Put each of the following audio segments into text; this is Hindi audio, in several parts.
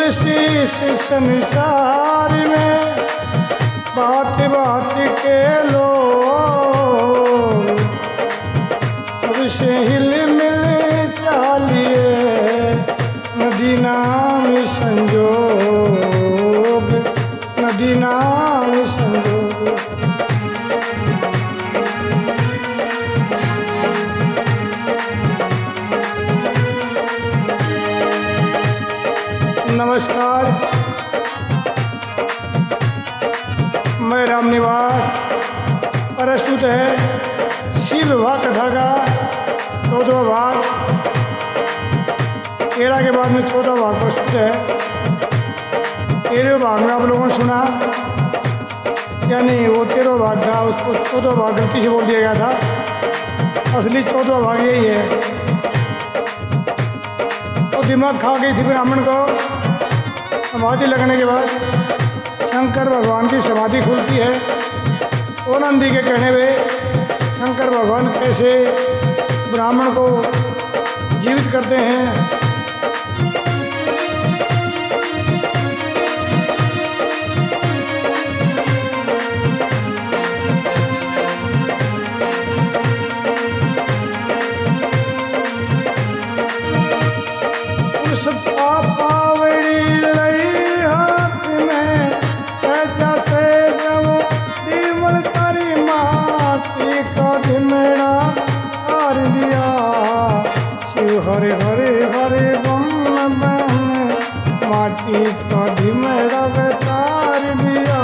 शीश संसार में बात बात के लोग सबसे हिल मिल चालिए नदी नाम संजोग, नदी नाम संजोग। नमस्कार, मैं रामनिवास। प्रस्तुत है शिव विवाह कथा का 14वां भाग। 13 के बाद में 14वां भाग प्रस्तुत है। 13वें भाग में आप लोगों ने सुना, यानी वो 13वां भाग था, उसको 14वां भाग गलती से बोल दिया गया था। असली 14वां भाग यही है। तो दिमाग खा गई थी ब्राह्मण को। समाधि लगने के बाद शंकर भगवान की समाधि खुलती है। ओ नंदी के कहने पे शंकर भगवान कैसे ब्राह्मण को जीवित करते हैं। उस पावड़ी लई हाथ में जैसे जब दीवल तारी माटी का ढिमेड़ा हार दिया। शिव हरे हरे हरे बम बम माटी का ढिमेड़ा तार दिया।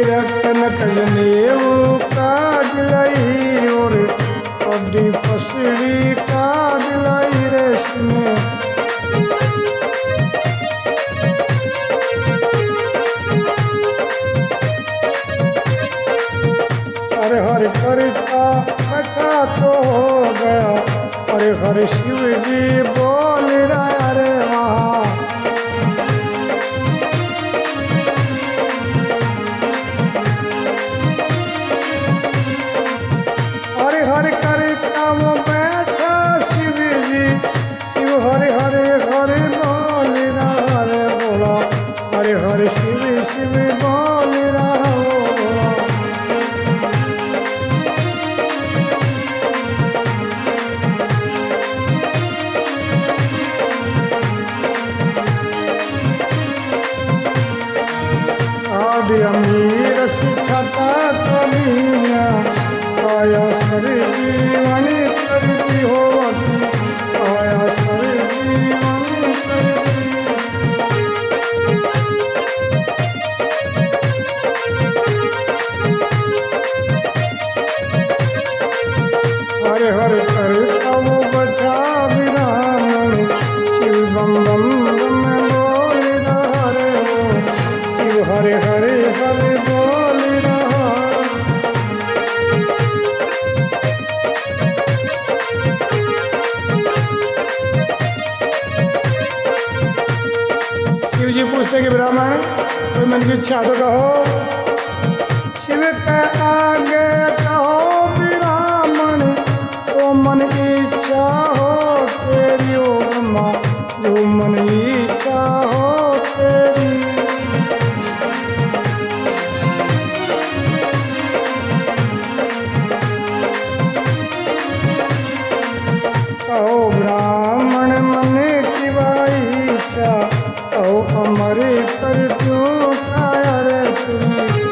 रतन कजनेऊ काट लाई और कड्डी पसड़ी काट लाई रेशमे। हरे हरे करता बैठा तो हो गया। हरे हरे शिव जी बोल रहा रे वहाँ। हरे हरे करता वो बैठा शिव जी। शिव हरे हरे हरे बोल रहा रे बोला। हरे हरे शिव शिव बोल रहा बोला। आदि अमीर छटा कमीना आया सर जीवनी करती होती। आया सर जीवनी करती। हरे हरे करता वो बैठा विरामण। शिव बम बम बम बोल रहा रे वो। शिव हरे हरे हरे बोल रहा। शिव जी पूछते कि ब्राह्मण कोई मन की इच्छा तो कहो। शिव के आगे कहो ब्राह्मण तो मन की इच्छा हो तेरी। ओ ब्रह्मा जो मन की इच्छा हो तेरी। कहो ब्राह्मण मन की बाई इच्छा। कहो अमर कर क्यों काया रे तुरी।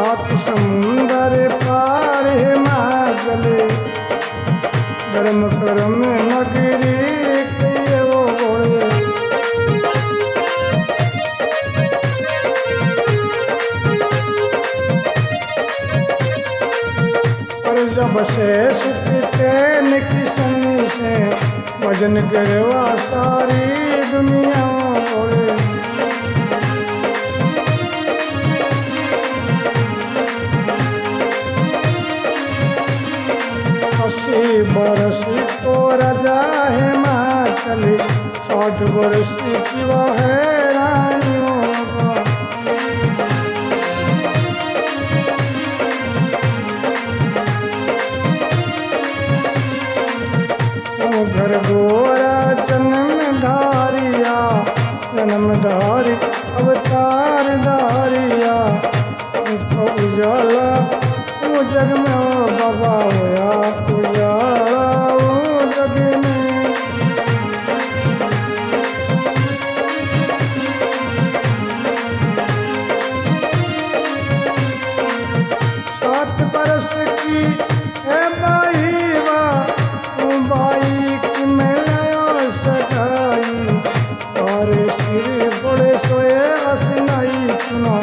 सात समुंदर पार हिमाचल धर्म कर्म नगरी के वो बोले। पर जब से सुख चैन किसन से भजन करवा सारी दुनिया बोले। 80 बरस को राजा हिमाचल 60 बरस की वह है रानियों का। घर गोरा जन्म धारिया जन्म धारी अवतार धारिया उजाला वो जग में ओ बाबा होया उजाला वो जग में। सात बरस की है बाई वा बाई की मैं लाया सगाई और सिर बड़े सोए असनाई सुना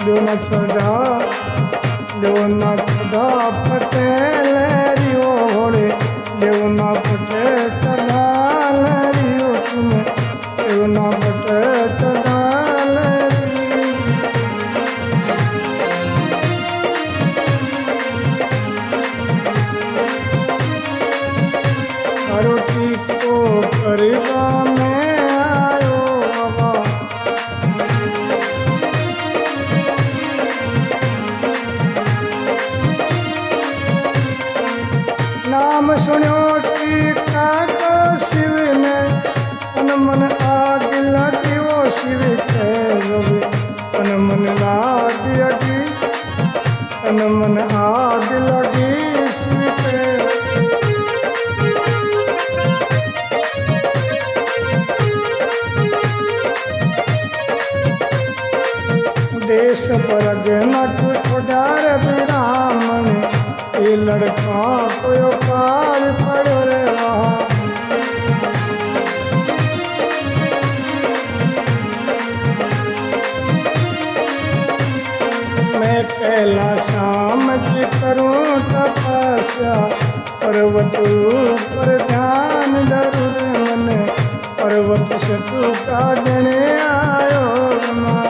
जो न चढ़ा पटेल रियो घोड़े देवना पटे चढ़ा रियो तुम्हें देवना पटे चढ़ा रोटी को करवा में आयो बाबा। नाम सुनो टीका को शिव ने तन मन आग लगी वो शिव के जोगी तन मन लाग लगी तन मन आग लगी शिव के। देश परग नट छोड़ार ब्राह्मण ये लड़का को काल पड़ो रे वहाँ। मैं पहला शाम की करूँ तपस्या पर्वत पर ध्यान जरूर मन पर्वत से तू काटने आयो माँ।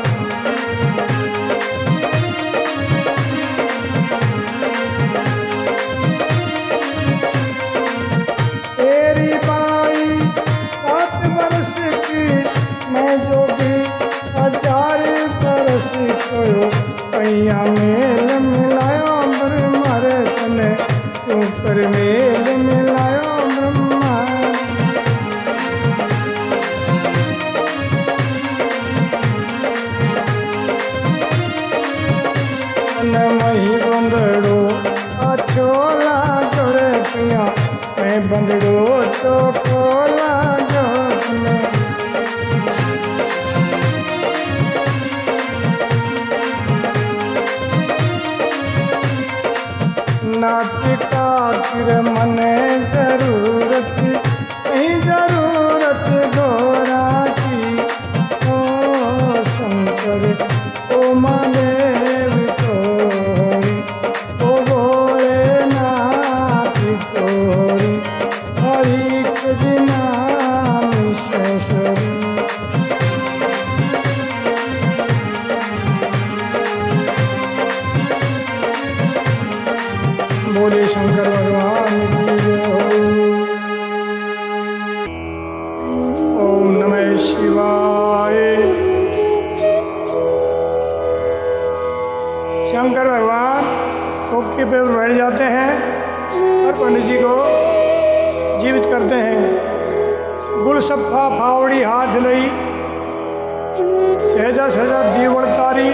कैया मेल मिलायो ब्रह्मा रे तने क्यों कर मेल मिलायो ब्रह्मा। मही बंदड़ो अछोला जोरे पिया मैं बंदड़ो तो खोला जोत में। नाटिका किर मने जरूरत कहीं जरूरत गोरा की ओ शंकर ओ महादेव तोरी ओ भोले नाथ तोरी हरि कृष्ण नाम शेषरी। बोले शंकर भगवान की जय हो। ओम नमः शिवाय। शंकर भगवान चौकी पे बैठ जाते हैं और पंडित जी को जीवित करते हैं। गुल सफ़ा फावड़ी हाथ लई सहजा सहजा दीवड़ तारी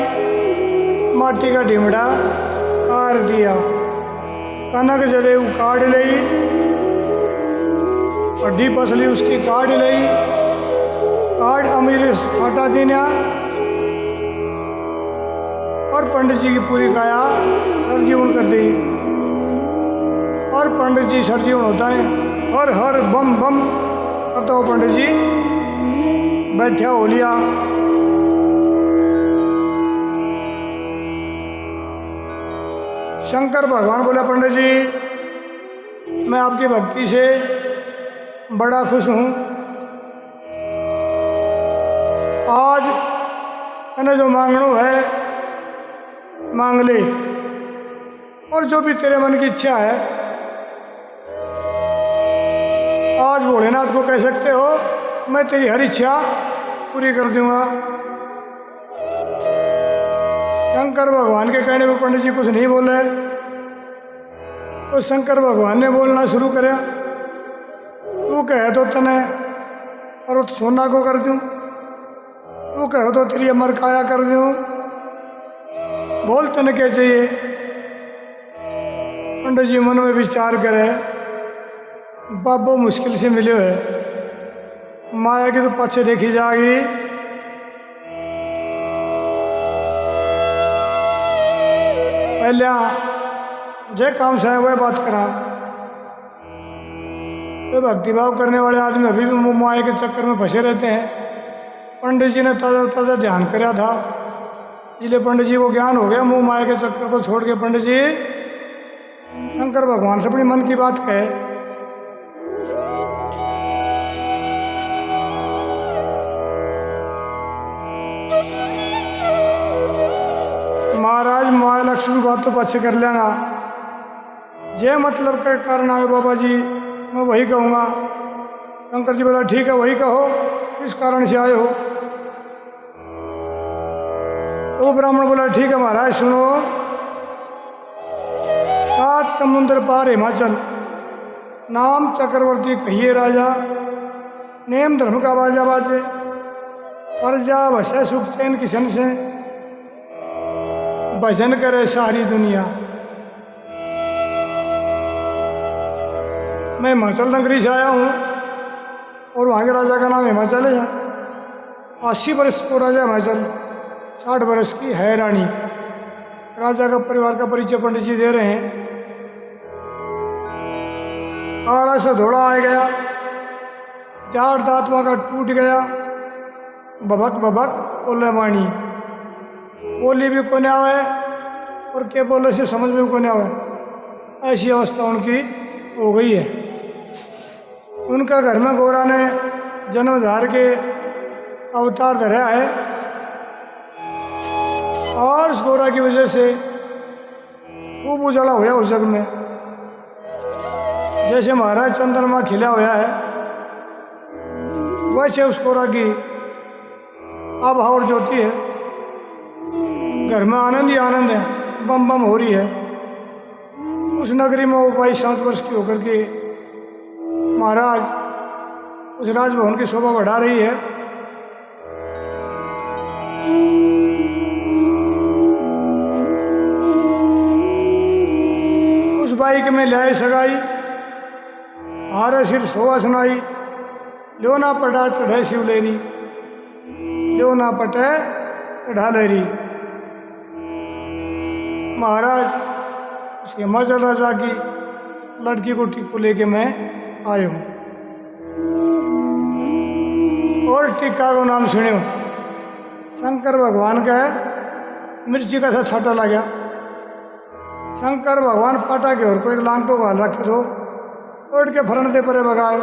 माटी का ढिमड़ा आर दिया कनक जले काट लई अड्डी पसली उसकी काट लई काट अमीर साटा दीना और पंडित जी की पूरी काया सरजीवन कर दी। और पंडित जी सरजीवन होता है, हर हर बम बम करता हो पंडित जी बैठा हो लिया। शंकर भगवान बोला, पंडित जी मैं आपकी भक्ति से बड़ा खुश हूँ। आज मैंने जो मांगना है मांग ले, और जो भी तेरे मन की इच्छा है आज भोलेनाथ को कह सकते हो, मैं तेरी हर इच्छा पूरी कर दूंगा। शंकर भगवान के कहने पर पंडित जी कुछ नहीं बोले, तो शंकर भगवान ने बोलना शुरू कराया, तू कहे तो तने पर्वत सोना को कर दूं, तू कहो तो तेरी अमर काया कर दूं, बोल तने क्या चाहिए। पंडित जी मन में विचार करे, बाबो मुश्किल से मिले है, माया की तो पीछे देखी जाएगी। पहले जे काम से वह बात करा। तो भक्तिभाव करने वाले आदमी अभी भी माया के चक्कर में फंसे रहते हैं। पंडित जी ने ताज़ा ताज़ा ध्यान कराया था, इसलिए पंडित जी को ज्ञान हो गया। मुँह माया के चक्कर को छोड़ के पंडित जी शंकर भगवान से अपनी मन की बात कहे। महाराज माया लक्ष्मी बात तो पीछे कर लेगा, जे मतलब के कारण आए बाबा जी मैं वही कहूँगा। शंकर जी बोला, ठीक है वही कहो, किस कारण से आए हो। तो ब्राह्मण बोला, ठीक है महाराज सुनो, 7 समुद्र पार हिमाचल, नाम चक्रवर्ती कहिए राजा, नेम धर्म का बाजा बाजे, प्रजा भसे सुख चैन किशन से, भजन करे सारी दुनिया। मैं हिमाचल नगरी से आया हूँ और वहाँ के राजा का नाम हिमाचल है। 80 वर्ष को राजा हिमाचल, 60 वर्ष की है रानी। राजा का परिवार का परिचय पंडित जी दे रहे हैं। काड़ा से धोड़ा आ गया, चार दांतों का टूट गया, बभक बभक बोले वाणी, बोली भी कोने आवे और के बोले से समझ में कोने आवे, ऐसी अवस्था उनकी हो गई है। उनका घर में गौरा ने जन्मधार के अवतार धरा है और उस गौरा की वजह से खूब उजाला हुआ उस जग में। जैसे महाराज चंद्रमा खिला हुआ है, वैसे उस गौरा की आभा और ज्योति है। घर में आनंद ही आनंद है, बम बम हो रही है। उस नगरी में वो 22-7 वर्ष की होकर के महाराज उस राजभवन की शोभा बढ़ा रही है। उस बाइक में लाए सगाई, हारे सिर सोवा सुनाई, लो ना पटा चढ़े शिवलेरी, लो ना पटे चढ़ा लेरी। महाराज उस हिमाचल राजा की लड़की को टीको लेके मैं आया हूँ। और टीका को नाम सुनियो, शंकर भगवान का है, मिर्ची का सा छाटा लगा। शंकर भगवान पाटा के और को एक लांटो गाल रखे दो, उठ के फरण दे परे बगाए।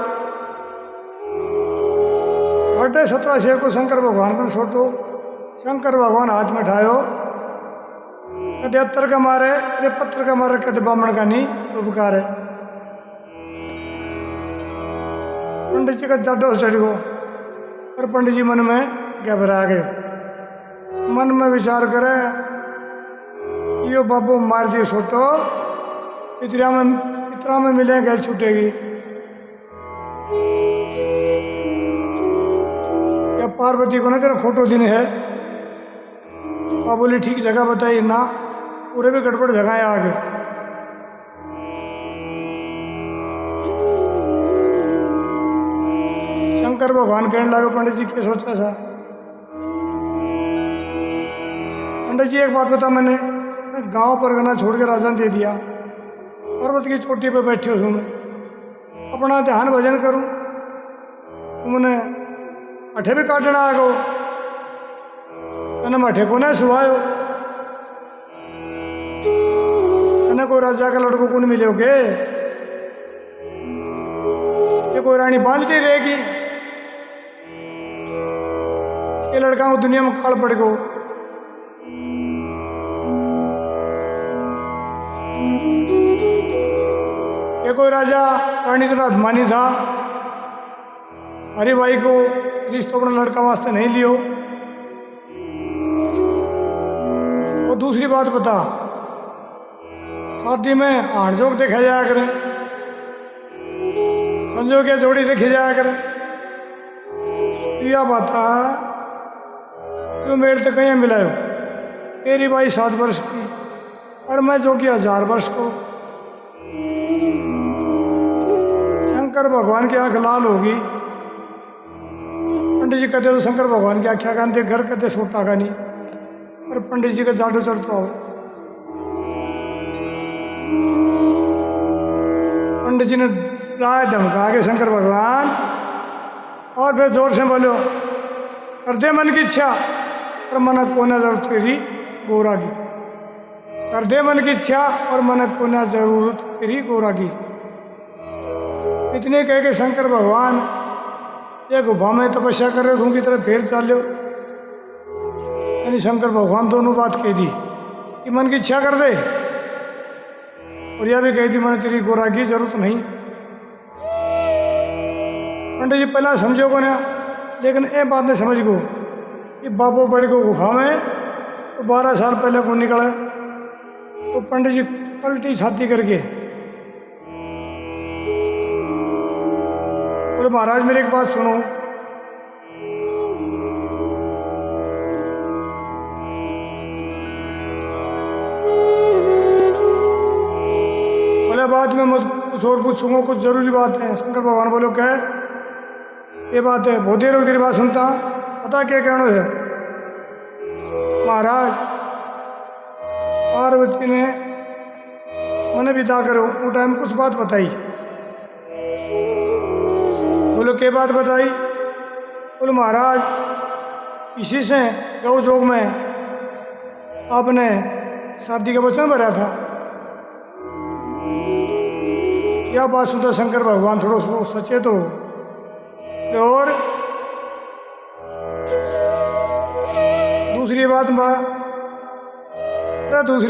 17.5 शेर को शंकर भगवान पर छोटो, शंकर भगवान हाथ में ठायो, कदे अत्तर का मारे, कदे पत्थर का मारे, कदे बामण का नहीं उपकार है। पंडित जी का जाडो चढ़ गो, पर पंडित जी मन में घबरा गए। मन में विचार करे, यो बाबू मार दियो छोटो, इतना में मिले गैल छूटेगी। या पार्वती को ना तेरा खोटो दिन है। आप बोली ठीक जगह बताइए ना, पूरे भी गड़बड़ जगह है आगे। शंकर भगवान कहने लगे, पंडित जी क्या सोचा था। पंडित जी एक बात बता, मैंने गांव परगना छोड़ के राजन दे दिया, पर्वत की चोटी पे बैठे हूँ मैं, अपना ध्यान भजन करूं, तुमने अठे भी काटना आ गो, मैंने मठे को ना सुहायो, मैंने कोई राजा का लड़को को नहीं मिलोगे, ये कोई रानी बांधती रहेगी, ये लड़का को दुनिया में काल पड़ गो। ये कोई राजा रानी इतना अभिमानी था, हरी भाई को रिश्तों अपना लड़का वास्ते नहीं लियो। और दूसरी बात बता, शादी में हाड़ जोक देखा जाया करे, संजो के जोड़ी देखी जाया करे, यह बता क्यों मेरे से कहीं मिलायो, मेरी भाई 7 वर्ष की और मैं जो कि 1000 वर्ष को। शंकर भगवान की आंख लाल होगी, पंडित जी कहते तो शंकर भगवान की आख्या कानते घर कहते सोटा का नहीं, और पंडित जी का जाडू चढ़ता हो। पंडित जी ने राय धमका के शंकर भगवान, और फिर जोर से बोलो, कर दे मन की इच्छा, और मन को ना जरूरत तेरी गोरा की, कर दे मन की इच्छा और मन को ना जरूरत तेरी गोरा की। इतने कह के शंकर भगवान ये गुफा में तपस्या कर रहे थे की तरफ फिर चालो, यानी शंकर भगवान दोनों बात कह दी कि मन की इच्छा कर दे, और यह भी कह दी मन तेरी गोरा की जरूरत नहीं। पंडित जी पहला समझो को ना, लेकिन ये बात नहीं समझ गो कि बाबू बड़े को गुफा में तो 12 साल पहले को निकले, तो पंडित जी पलटी छाती करके बोले, महाराज मेरी एक बात सुनो, बोले बात में मत कुछ और पूछूंगा, कुछ जरूरी बात है। शंकर भगवान बोलो क्या ये बात है, बहुत देर हो तेरी बात सुनता, पता क्या कहना है। महाराज पार्वती ने मैंने विदा करो वो टाइम कुछ बात बताई। बोलो क्या बात बताई। बोलो महाराज इसी से गौ जोग में आपने शादी का वचन भरा था। यह बात सुनता शंकर भगवान थोड़ा सचेत हो, और दूसरी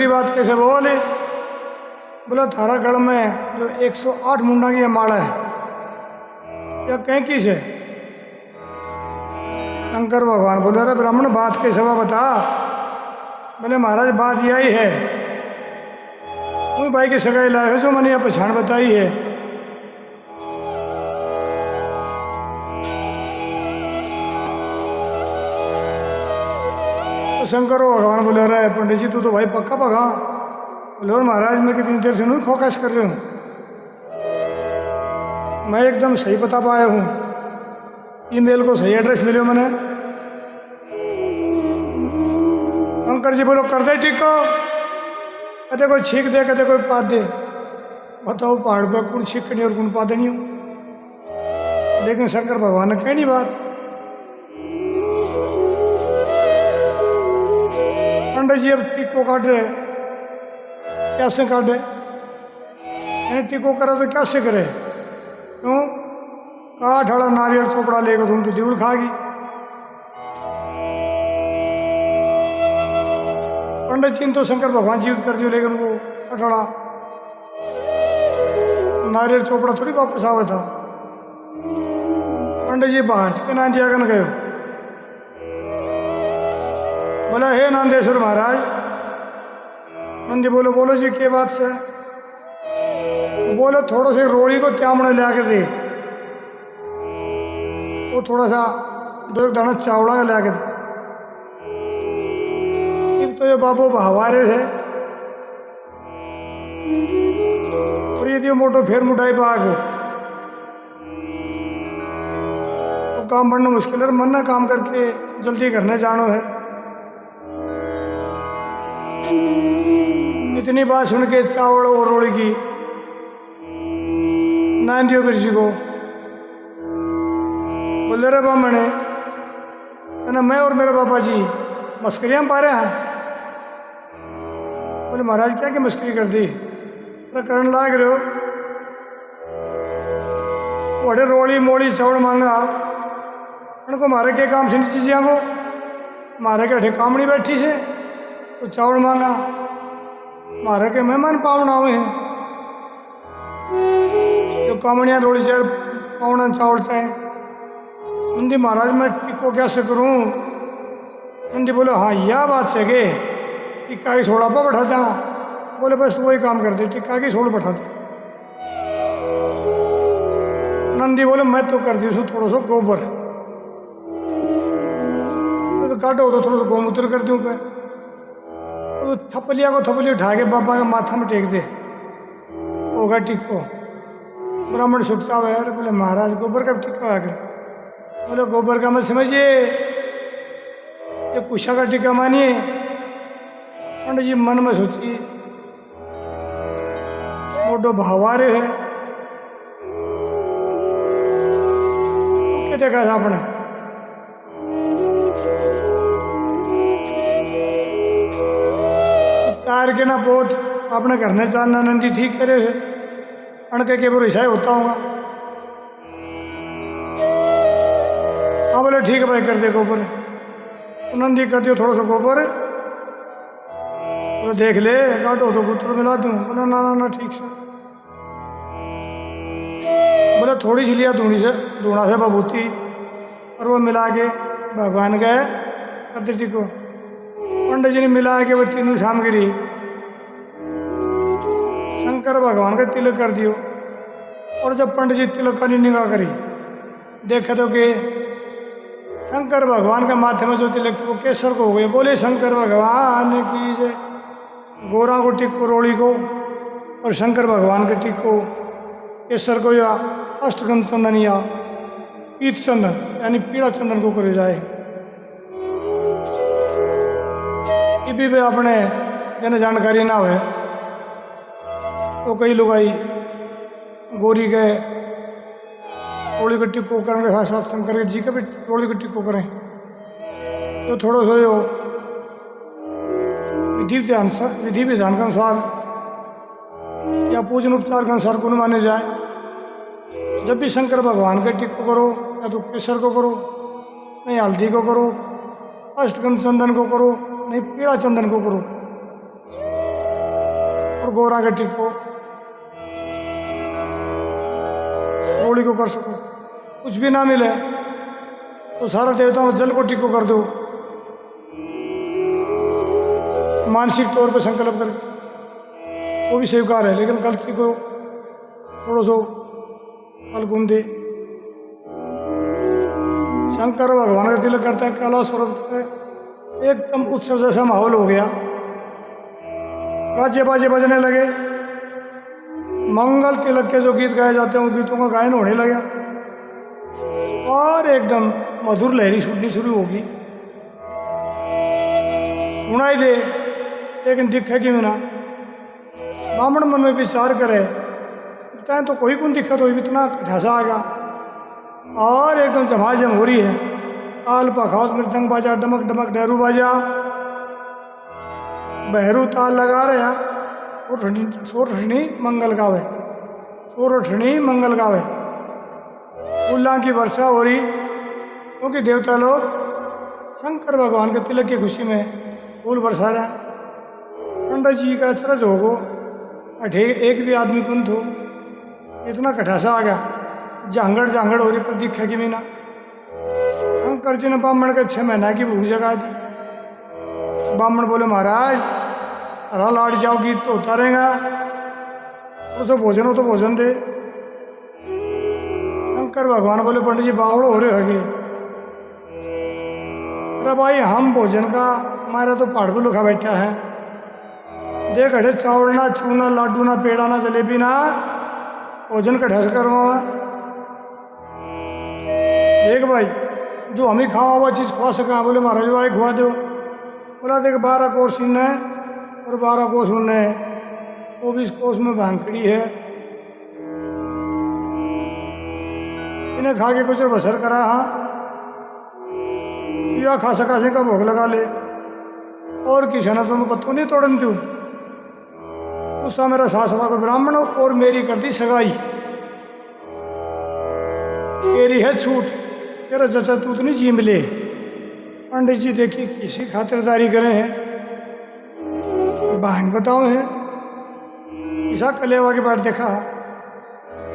बात कैसे बोले। बोला थारा गढ़ में जो 108 मुंडा की माला है या कहीं की से। शंकर भगवान बोले अरे ब्राह्मण बात के सवा बता। बोले महाराज बात यही है, तुम भाई की सगाई लाए हो जो मैंने यह पहचान बताई है। तो शंकर भगवान बोले अरे पंडित जी तू तो भाई पक्का भगा। बोले और महाराज मैं कितनी देर से नहीं फोकस कर रही हूँ, मैं एकदम सही बता पाया हूँ, ईमेल को सही एड्रेस मिले मैंने। शंकर जी बोलो कर दे ठीक को, कहते कोई छीक दे कहते कोई पाद दे, बताओ पहाड़ पर कौन छीकनी और कौन पादनी हो। लेकिन शंकर भगवान ने कहनी बात। पंडित जी अब टीको काट रहे, कैसे काटे, यानी टीको करे तो कैसे करे, क्यों काठ वाला नारियल चोपड़ा लेकर तुम तो दिवल खागी। पंडित जी ने तो शंकर भगवान जीवित कर दियो, लेकिन वो कठड़ा नारियल चोपड़ा थोड़ी वापस आवे था। पंडित जी बाज के नांदियागन गयो। बोला हे नंदेश्वर महाराज। नंदी बोलो बोलो जी के बात से। बोलो थोड़ा से रोड़ी को त्यामड़े ला के दे, वो थोड़ा सा 2 दाना चावड़ा का ला के दे। तो ये बाबू बहावारे है और ये दियो मोटो फेर मुटाई पाग हो तो काम बढ़ना मुश्किल है। मन ना काम करके जल्दी करने जानो है। इतनी बात सुन के चावल और रोड़ी की नान दियो बिरसी को। बोले रे ब्राह्मण है ना, मैं और मेरे पापा जी मस्करियाँ पा रहे हैं। बोले महाराज क्या क्या मस्करी कर दी? अरे करने लाग रहे हो, बड़े रोड़ी मोड़ी चावल मांगा उनको, मारे के काम से नहीं चीज़िया को, मारे के अठे कामड़ी बैठी से तो चावल मांगा, मारे के मेहमान पावना हुए हैं जो कामड़ियाँ रोड़ी चार पावना चावल चाहे। नंदी महाराज मैं टिक्को कैसे करूं? नंदी बोले हाँ यह बात से के टिक्का की सोड़ा पर बैठा जाऊँगा। बोले बस वही काम कर दे, टिक्का की सोड़ बैठा दे। नंदी बोले मैं तो कर दी उसको थोड़ा सा गोबर, तो काटो तो थोड़ा सा गोमूत्र कर दूँ पे, तो थपलिया को थपली उठा के बाबा के माथा में टेक दे, होगा टिक्को। ब्राह्मण सुखता हुआ यार, बोले महाराज गोबर का टिक्का आकर। बोले गोबर का मत समझिए, ये कुशा का टिक्का मानिए। पंडित जी मन में सोचिए मोटो भावारे है क्या देखा था आपने? तार के ना पोत अपने घर ने चालना नंदी ठीक करे है, अणके के बुरा हिसाब होता होगा। हाँ बोले ठीक है भाई कर दे गोबर। तो नंदी कर दियो थोड़ा सा गोबर, बोले देख ले काटो तो गुत्र मिला दूँ। बोला ना ना ना ठीक से। बोले थोड़ी सी लिया धूणा से बबूती और वो मिला के भगवान गए पंडित जी को। पंडित जी ने मिला के वो तीनों सामग्री शंकर भगवान का तिलक कर दियो। और जब पंडित जी तिलक का निगाह करी, देखे तो कि शंकर भगवान के माथे में जो तिलक वो केसर को हो गए। बोले शंकर भगवान की जय। गोरा को टिक्को रोड़ी को और शंकर भगवान के टिक्को केसर को या अष्टगंध चंदन या पीत चंदन यानी पीला चंदन को करे जाए। ये भी अपने जन जानकारी ना हो तो कई लोग आई गोरी के रोड़ी के टिक्को करने के साथ साथ शंकर जी के भी रोड़ी के टिक्को करें तो थोड़ा सा जो विधि विधान के अनुसार या पूजन उपचार के अनुसार कौन माने जाए। जब भी शंकर भगवान के टिक्को करो या तो केसर को करो, नहीं हल्दी को करो, अष्टगंध चंदन को करो, नहीं पीला चंदन को करो, और गोरा के टिक्को रोड़ी को कर सको। कुछ भी ना मिले तो सारा देवताओं को जल को टिक्को कर दो, मानसिक तौर पर संकल्प करके, वो भी स्वीकार है। लेकिन गलती को थोड़ा सा फल गुण दे। शंकर भगवान का तिलक करते हैं, कैलाश पर्वत एकदम उत्सव जैसा माहौल हो गया। गाजे बाजे बजने लगे, मंगल तिलक के जो गीत गाए जाते हैं उन गीतों का गायन होने लगा और एकदम मधुर लहरी छूटनी शुरू होगी। सुनाई दे लेकिन दिखेगी भी ना। ब्राह्मण मन में विचार करे बताएं तो कोई कौन दिक्कत हो, इतना ढसा आ गया और एकदम झमाझम हो रही है। ताल पखावत मृदंग बाजा, डमक डमक डहरू बाजा, बहरू ताल लगा रहे हैं। सोरठनी मंगल गावे, सोरठनी मंगल गावे। फूलों की वर्षा हो रही क्योंकि देवता लोग शंकर भगवान के तिलक की खुशी में फूल बरसा रहे हैं। पंडित जी का अचरज हो गो, अठे एक भी आदमी कुंत हो, इतना कठासा आ गया। झांगड़ झांगड़ हो रही पर दिखेगी भी ना। शंकर जी ने ब्राह्मण के 6 महीना की भूख जगा दी। ब्राह्मण बोले महाराज अरा लाट जाओ, गीत तो होता रहेगा, वो तो भोजन हो तो भोजन दे। शंकर भगवान बोले पंडित जी बावड़ो हो रहे होगे। अरे भाई हम भोजन का हमारा तो पहाड़ को लुखा बैठा है, देख अड़े चावल ना चूना लाडू ना पेड़ा ना जलेबी ना भोजन का ढस करो। देख भाई जो हम ही खावा हुआ चीज़ खुआ सका। बोले महाराज भाई खुआ दो। बोला देख 12 कोस सुनना है और 12 कोस सुनना है, वो भी इसको उसमें भांगड़ी है। इन्हें खा के कुछ बसर करा। हाँ या खासा खासे का भोग लगा ले और किसी ने तुम्हें पत्तों नहीं तोड़न तू। उसका मेरा सासरा को ब्राह्मण और मेरी कर दी सगाई। तेरी है छूट, तेरा जचा तू तो नहीं जी मिले। पंडित जी देखिए किसी खातिरदारी करे हैं, बहन बताओ है। ईसा कलेवा के बाद देखा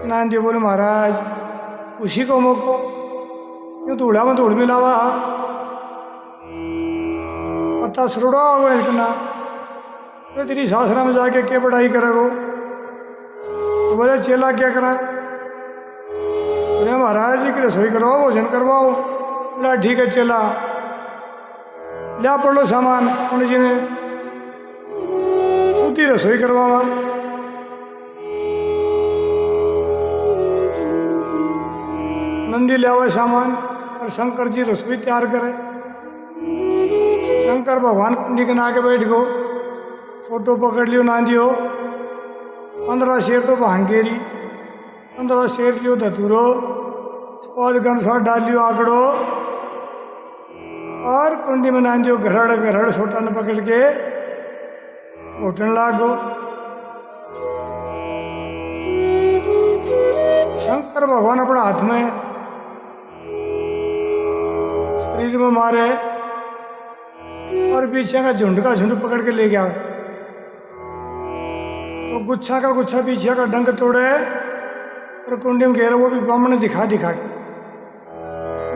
नान जी बोले महाराज उसी को मोको क्यों धूड़ा में धूड़ मिलावा पत्ता सरुड़ा हुआ इतना। तो तेरी सासरा में जाके क्या पढ़ाई करेगो? तो बोले चेला क्या करा? बोले महाराज जी की रसोई करवाओ, भोजन करवाओ। बोला ठीक है चेला लिया पढ़ लो सामान। पंडित जी ने सूती रसोई करवावा। नंदी ले आवे सामान और शंकर जी रसोई तैयार करे। शंकर भगवान कुंडी के नाके बैठ गो, छोटो पकड़ लियो ना दियो। 15 शेर तो भांगेरी, 15 शेर लियो धतूरो, स्वाद के अनुसार डाल लियो आकड़ो और कुंडी में ना दियो घरड़ घरड़ छोटा न पकड़ के घोटन लागो। शंकर भगवान अपने हाथ में शरीर में मारे और पीछे का झुंड पकड़ के ले गया। वो गुच्छा का गुच्छा पीछे का डंक तोड़े और कुंडी में घेरे। वो भी ब्राह्मण ने दिखा के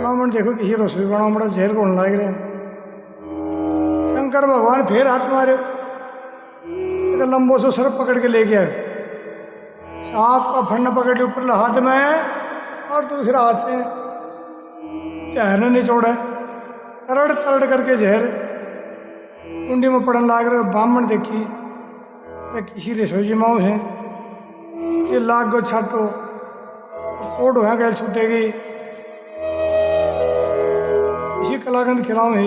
ब्राह्मण देखो किसी रसोई बना बड़ा जहर कौन लाग रहे। शंकर भगवान फिर हाथ मारे, एक लंबो से सर्प पकड़ के ले गया। सांप का फंड पकड़ लिया ऊपर हाथ में और दूसरा हाथ में जहर ने निचोड़ा। तरड़ तरड़ करके जहर कुंडी में पड़न लाग रहे। ब्राह्मण देखी किसी रसोई जी माओ है ये लाग गो छाटो कोड हो गया छूटेगी। इसी कलाकंद खिलाओ है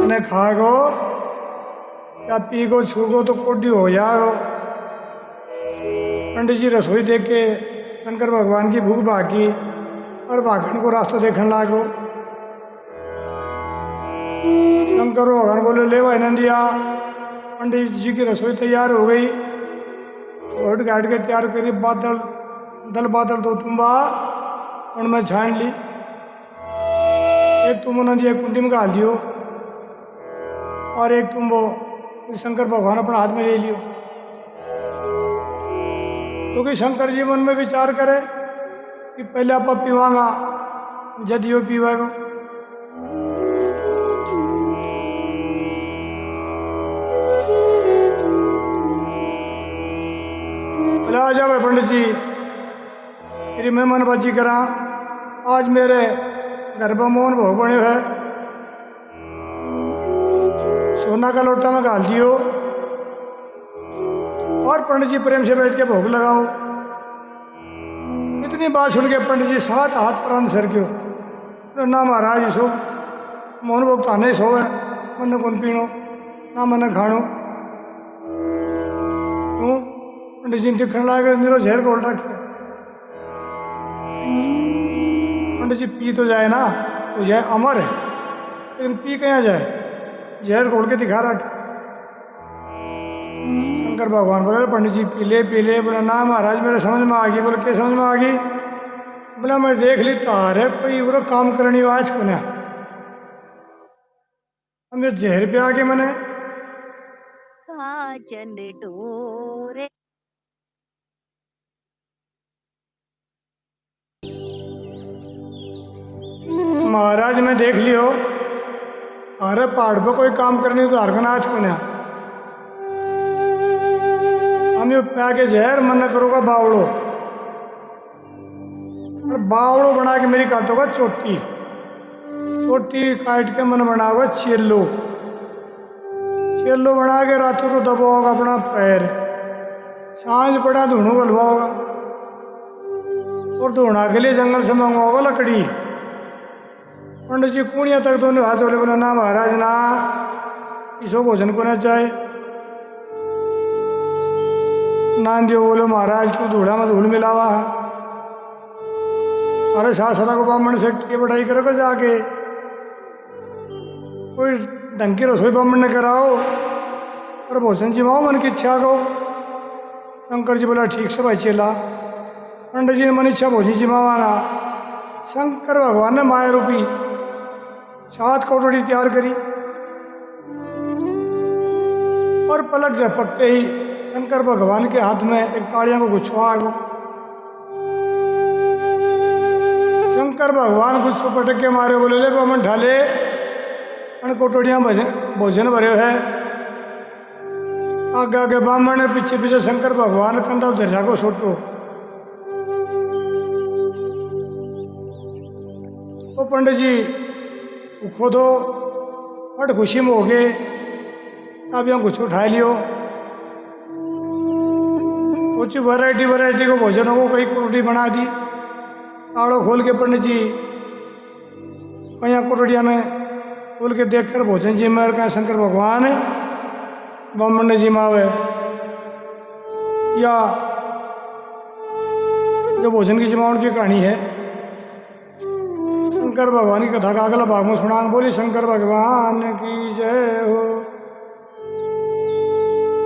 इन्हें खाएगो या पीगो छूगो तो कोडी हो जाएगो। पंडित जी रसोई देख के शंकर भगवान की भूख भागी और भागने को रास्ता देखने लागो। शंकर भगवान बोले ले भाई नंदिया, पंडित जी की रसोई तैयार हो गई। घोट घाट के तैयार करी, बादल दल बादल दो तुम्बा उनमें छान ली। एक तुम नंदिया कुंडी में डाल दियो और एक तुम वो शंकर भगवान अपने हाथ में ले लियो। क्योंकि शंकर जी मन में विचार करे कि पहले आप पीवागा जदियो पीवागो। आ जा भाई पंडित जी तेरी मेहमानबाजी करा। आज मेरे घर पर मोहन भोग बने हुए, सोना का लोटा में डाल दियो और पंडित जी प्रेम से बैठ के भोग लगाओ। इतनी बात सुन के पंडित जी 7 हाथ प्राण सर क्यों ना महाराज सो मोहन भोग तो आने सो है मन कौन पीनो ना मन खाणो। क्यों पंडित जी दिखने लगे मेरा जहर बोल रखा। पंडित जी पी तो जाए ना तो जाए अमर है, लेकिन पी कहाँ जाए जहर घोल के दिखा रहा। शंकर भगवान बोले पंडित जी पी ले। बोला ना महाराज मेरे समझ में आ गई। बोले क्या समझ में आ गई? बोला मैं देख ली तार है कोई वो काम करनी हो आज को ना हमें जहर पे आ गए मैंने महाराज मैं देख लियो। अरे पहाड़ पर कोई काम करनी हो तो हरकनाथ को ना हमें प्या के जहर मन न करोगा बावड़ो और बावड़ो बना के मेरी काटोगा चोटी। चोटी काट के मन बनाओगा चेल्लो। चेल्लो बना के रातों तो दबाओगा अपना पैर। सांझ पड़ा धुणू गलवाओगा और धुना के लिए जंगल से मंगवाओगा लकड़ी। पंडित जी कुड़िया तक दोनों हाथ जोड़े बोले ना महाराज ना इसो भोजन को ना चाहे नानदेव बोले महाराज क्यों धूड़ा में धूल मिलावा है। अरे शासरा को ब्राह्मण से की बढ़ाई करोगे जाके, कोई ढंग की रसोई ब्राह्मण ने कराओ और भोजन जिमाओ मन की इच्छा को। शंकर जी बोला ठीक से भाई चेला। पंडित जी ने मन इच्छा भोजन जिमावाना। शंकर भगवान ने माया रूपी 7 कटोरी तैयार करी और पलक झपकते ही शंकर भगवान के हाथ में एक ताड़ियों को गुच्छा आ गया। शंकर भगवान गुच्छो पटक के मारे बोले ले ब्राह्मण ढाले अन कोटोड़ियाँ भोजन भरे है। आगे आगे ब्राह्मण ने पीछे पीछे शंकर भगवान कंधा दर्जा को सोटो। तो पंडित जी खोदो बड़ खुशी में हो गए। अब यहाँ कुछ उठा लियो, कुछ वैरायटी को भोजन हो कई कोटड़ी बना दी। ताड़ो खोल के पंडित जी कहीं कोटड़िया में खोल के देखकर भोजन जी में कहा शंकर भगवान ब्राह्मण ने जी मावे या जो भोजन की जिमाउन की कहानी है। शंकर भगवान की कथा का अगला भाग में सुना बोली शंकर भगवान की जय हो।